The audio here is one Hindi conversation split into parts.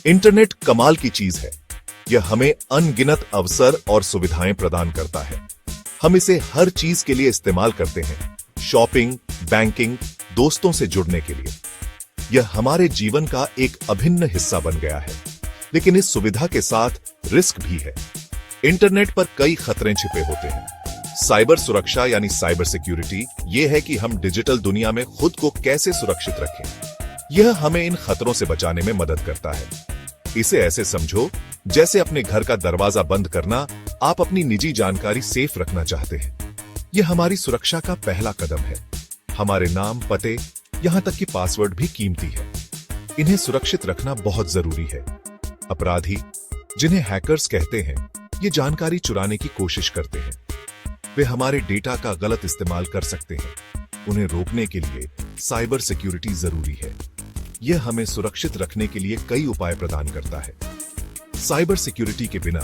इंटरनेट कमाल की चीज है। यह हमें अनगिनत अवसर और सुविधाएं प्रदान करता है। हम इसे हर चीज के लिए इस्तेमाल करते हैं, शॉपिंग, बैंकिंग, दोस्तों से जुड़ने के लिए। यह हमारे जीवन का एक अभिन्न हिस्सा बन गया है, लेकिन इस सुविधा के साथ रिस्क भी है। इंटरनेट पर कई खतरे छिपे होते हैं। साइबर सुरक्षा यानी साइबर सिक्योरिटी यह है कि हम डिजिटल दुनिया में खुद को कैसे सुरक्षित रखें। यह हमें इन खतरों से बचाने में मदद करता है। इसे ऐसे समझो जैसे अपने घर का दरवाजा बंद करना। आप अपनी निजी जानकारी सेफ रखना चाहते हैं। यह हमारी सुरक्षा का पहला कदम है। हमारे नाम, पते, यहां तक कि पासवर्ड भी कीमती है। इन्हें सुरक्षित रखना बहुत जरूरी है। अपराधी, जिन्हें हैकर्स कहते हैं, ये जानकारी चुराने की कोशिश करते हैं। वे हमारे डेटा का गलत इस्तेमाल कर सकते हैं। उन्हें रोकने के लिए साइबर सिक्योरिटी जरूरी है। यह हमें सुरक्षित रखने के लिए कई उपाय प्रदान करता है। साइबर सिक्योरिटी के बिना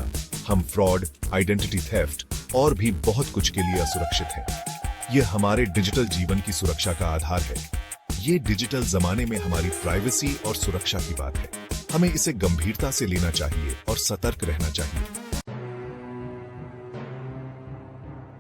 हम फ्रॉड, आइडेंटिटी थेफ्ट और भी बहुत कुछ के लिए असुरक्षित हैं। यह हमारे डिजिटल जीवन की सुरक्षा का आधार है। ये डिजिटल जमाने में हमारी प्राइवेसी और सुरक्षा की बात है। हमें इसे गंभीरता से लेना चाहिए और सतर्क रहना चाहिए।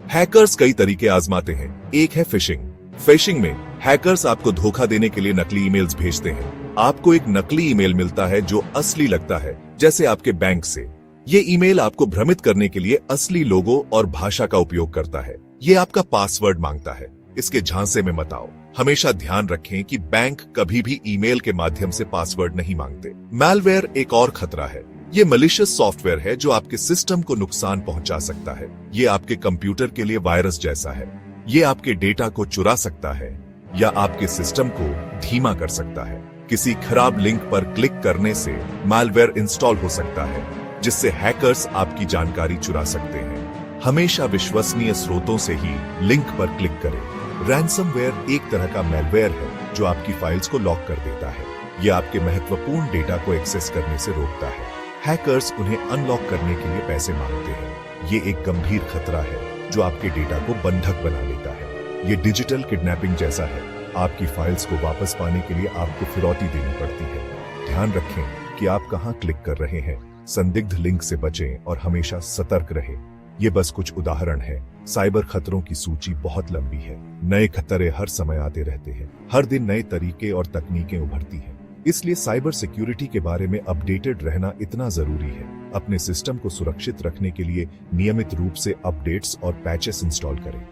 हैकर्स कई तरीके आजमाते हैं। एक है फिशिंग। फिशिंग में हैकर्स आपको धोखा देने के लिए नकली ईमेल्स भेजते हैं। आपको एक नकली ईमेल मिलता है जो असली लगता है, जैसे आपके बैंक से। ये ईमेल आपको भ्रमित करने के लिए असली लोगो और भाषा का उपयोग करता है। ये आपका पासवर्ड मांगता है। इसके झांसे में मत आओ। हमेशा ध्यान रखें कि बैंक कभी भी ईमेल के माध्यम से पासवर्ड नहीं मांगते। मैलवेयर एक और खतरा है। ये मलिशियस सॉफ्टवेयर है जो आपके सिस्टम को नुकसान पहुंचा सकता है। ये आपके कंप्यूटर के लिए वायरस जैसा है। ये आपके डेटा को चुरा सकता है या आपके सिस्टम को धीमा कर सकता है। किसी खराब लिंक पर क्लिक करने से मैलवेयर इंस्टॉल हो सकता है, जिससे हैकर्स आपकी जानकारी चुरा सकते हैं। हमेशा विश्वसनीय स्रोतों से ही लिंक पर क्लिक करें। रैंसमवेयर एक तरह का मैलवेयर है जो आपकी फाइल्स को लॉक कर देता है। यह आपके महत्वपूर्ण डेटा को एक्सेस करने से रोकता है। हैकर्स उन्हें अनलॉक करने के लिए पैसे मांगते हैं। ये एक गंभीर खतरा है जो आपके डेटा को बंधक बना लेता है। ये डिजिटल किडनैपिंग जैसा है। आपकी फाइल्स को वापस पाने के लिए आपको फिरौती देनी पड़ती है। ध्यान रखें कि आप कहां क्लिक कर रहे हैं। संदिग्ध लिंक से बचें और हमेशा सतर्क रहें। ये बस कुछ उदाहरण है। साइबर खतरों की सूची बहुत लंबी है। नए खतरे हर समय आते रहते हैं। हर दिन नए तरीके और तकनीकें उभरती हैं। इसलिए साइबर सिक्योरिटी के बारे में अपडेटेड रहना इतना जरूरी है। अपने सिस्टम को सुरक्षित रखने के लिए नियमित रूप से अपडेट्स और पैचेस इंस्टॉल करें।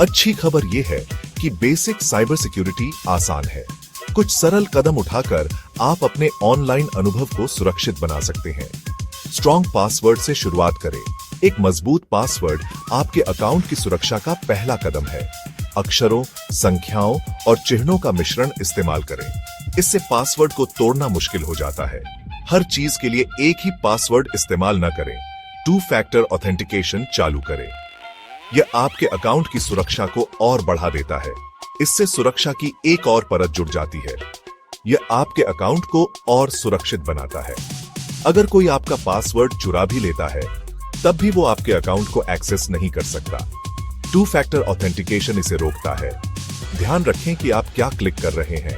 अच्छी खबर यह है कि बेसिक साइबर सिक्योरिटी आसान है। कुछ सरल कदम उठाकर आप अपने ऑनलाइन अनुभव को सुरक्षित बना सकते हैं। स्ट्रॉन्ग पासवर्ड से शुरुआत करें। एक मजबूत पासवर्ड आपके अकाउंट की सुरक्षा का पहला कदम है। अक्षरों, संख्याओं और चिन्हों का मिश्रण इस्तेमाल करें। इससे पासवर्ड को तोड़ना मुश्किल हो जाता है। हर चीज के लिए एक ही पासवर्ड इस्तेमाल न करें। 2 फैक्टर ऑथेंटिकेशन चालू करें। यह आपके अकाउंट की सुरक्षा को और बढ़ा देता है। इससे सुरक्षा की एक और परत जुड़ जाती है। यह आपके अकाउंट को और सुरक्षित बनाता है। अगर कोई आपका पासवर्ड चुरा भी लेता है, तब भी वो आपके अकाउंट को एक्सेस नहीं कर सकता। 2 फैक्टर ऑथेंटिकेशन इसे रोकता है। ध्यान रखें कि आप क्या क्लिक कर रहे हैं।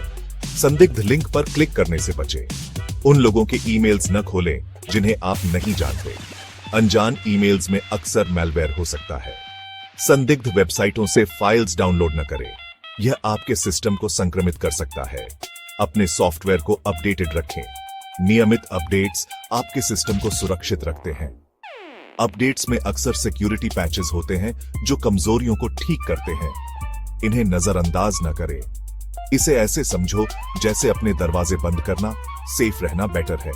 संदिग्ध लिंक पर क्लिक करने से बचें। उन लोगों के ईमेल्स न खोलें जिन्हें आप नहीं जानते। अनजान ईमेल्स में अक्सर मैलवेयर हो सकता है। संदिग्ध वेबसाइटों से फाइल्स डाउनलोड न करें। यह आपके सिस्टम को संक्रमित कर सकता है। अपने सॉफ्टवेयर को अपडेटेड रखें। नियमित अपडेट्स आपके सिस्टम को सुरक्षित रखते हैं। अपडेट्स में अक्सर सिक्योरिटी पैचेस होते हैं जो कमजोरियों को ठीक करते हैं। इन्हें नजरअंदाज न करें। इसे ऐसे समझो जैसे अपने दरवाजे बंद करना। सेफ रहना बेटर है।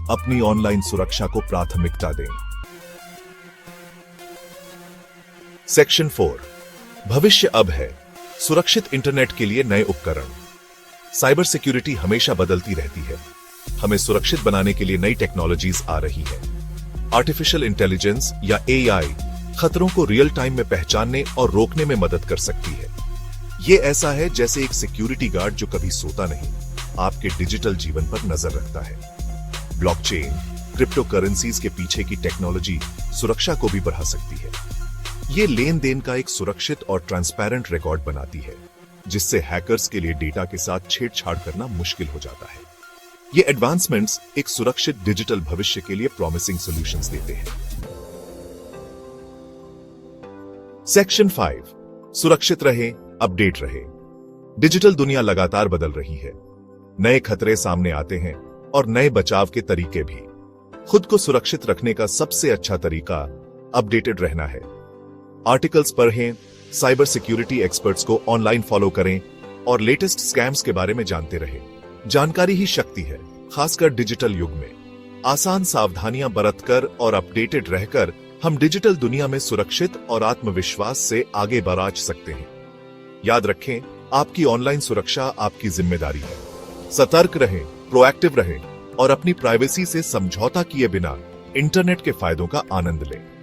अपनी ऑनलाइन सुरक्षा को प्राथमिकता दें। सेक्शन 4, भविष्य अब है। सुरक्षित इंटरनेट के लिए नए उपकरण। साइबर सिक्योरिटी हमेशा बदलती रहती है। हमें सुरक्षित बनाने के लिए नई टेक्नोलॉजीज आ रही है। आर्टिफिशियल इंटेलिजेंस या AI खतरों को रियल टाइम में पहचानने और रोकने में मदद कर सकती है। यह ऐसा है जैसे एक सिक्योरिटी गार्ड जो कभी सोता नहीं, आपके डिजिटल जीवन पर नजर रखता है। ब्लॉकचेन, क्रिप्टो करेंसीज के पीछे की टेक्नोलॉजी सुरक्षा को भी बढ़ा सकती है। ये लेन देन का एक सुरक्षित और ट्रांसपेरेंट रिकॉर्ड बनाती है। जिससे हैकर्स के लिए डेटा के साथ छेड़छाड़ करना मुश्किल हो जाता है। ये एडवांसमेंट्स एक सुरक्षित डिजिटल भविष्य के लिए प्रॉमिसिंग सॉल्यूशंस देते हैं। सेक्शन 5, सुरक्षित रहे, अपडेट रहे। डिजिटल दुनिया लगातार बदल रही है। नए खतरे सामने आते हैं और नए बचाव के तरीके भी। खुद को सुरक्षित रखने का सबसे अच्छा तरीका अपडेटेड रहना है। आर्टिकल्स पढ़ें, साइबर सिक्योरिटी एक्सपर्ट्स को ऑनलाइन फॉलो करें और लेटेस्ट स्कैम्स के बारे में जानते रहें। जानकारी ही शक्ति है, खासकर डिजिटल युग में। आसान सावधानियां बरतकर और अपडेटेड रहकर हम डिजिटल दुनिया में सुरक्षित और आत्मविश्वास से आगे बढ़ सकते हैं। याद रखें, आपकी ऑनलाइन सुरक्षा आपकी जिम्मेदारी है। सतर्क रहें, प्रोएक्टिव रहें और अपनी प्राइवेसी से समझौता किए बिना इंटरनेट के फायदों का आनंद लें।